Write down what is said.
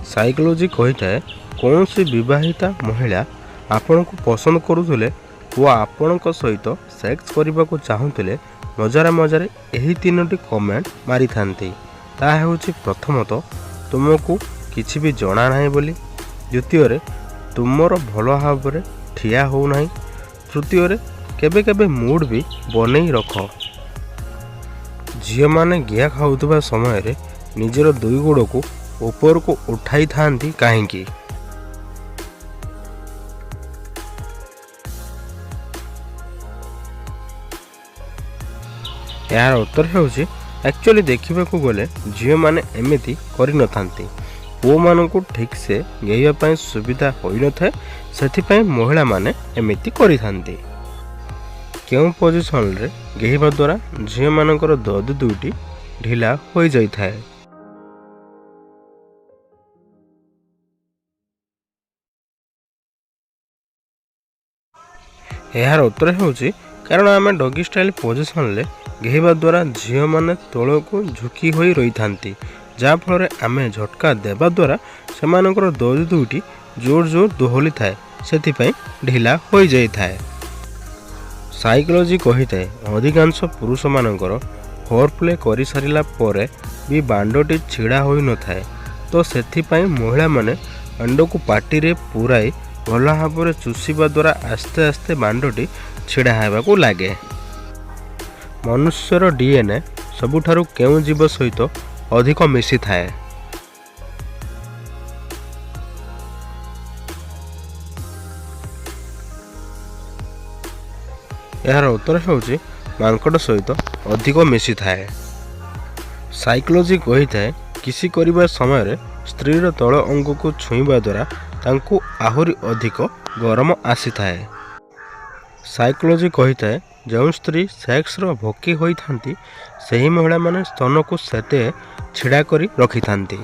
Psychology कही है कौन सी विवाहिता महिला आपण को पसंद करुले वो आपण सहित सेक्स करने को चाहूले मजारे मजारे यही तीनोटी कमेंट मारी था। प्रथमतः तुमको किसी भी जना ना बोली, द्वितीय तुमर भल भाव ठिया होना, तृतीय केबे केबे मूड भी बनई रख। झील मैंने गिया खाऊा समय निजर दुई गोड़ को ऊपर को उठाई था कहीं। यार उत्तर है एक्चुअली देखा गले झील मैंने एमती कर पुओ मान को ठीक से गईवाई सुविधा हो न था, से महिला माने एमती करि थांती। केउं पोजिशन रे गेहिबा द्वारा झील मानकर दद दुईटी ढिला हो जाई थाए। यार उत्तर है कारण आम डॉगी स्टाइल पोजिशन रे गेहिबा द्वारा झील माने तल को झुकी होई रही थांती, जहाँ फल आम झटका देवा द्वारा से दद दुईटी जोर जोर दोहली थाए, से ढिला हो जाई थाए। साइकोलॉजी कही है अधिकांश पुरुष मानकर फोर प्ले कर सारा पर भी बांडटी छिड़ा हो न थाए, तो से महिला माने अंड को पार्टी रे पुराई भल भाव चुषिबा द्वारा आस्ते आस्ते बांडटी छिड़ा होगा लगे। मनुष्यर डीएनए सबुठारु केउं जीव सहित अधिक मिसी थाए? यार उत्तर है मांकड़ सहित अधिक मिसी थाए। साइकोलॉजी कही है किसी करने समय स्त्रीर तल अंग को छुईबा द्वारा तांको आहुरी अधिक गरम आसी थाए। साइकोलॉजी कही है जो स्त्री सेक्स भोकी होई थांती, सही महिला माने स्तन को सेते छिड़ा करी रखी थांती।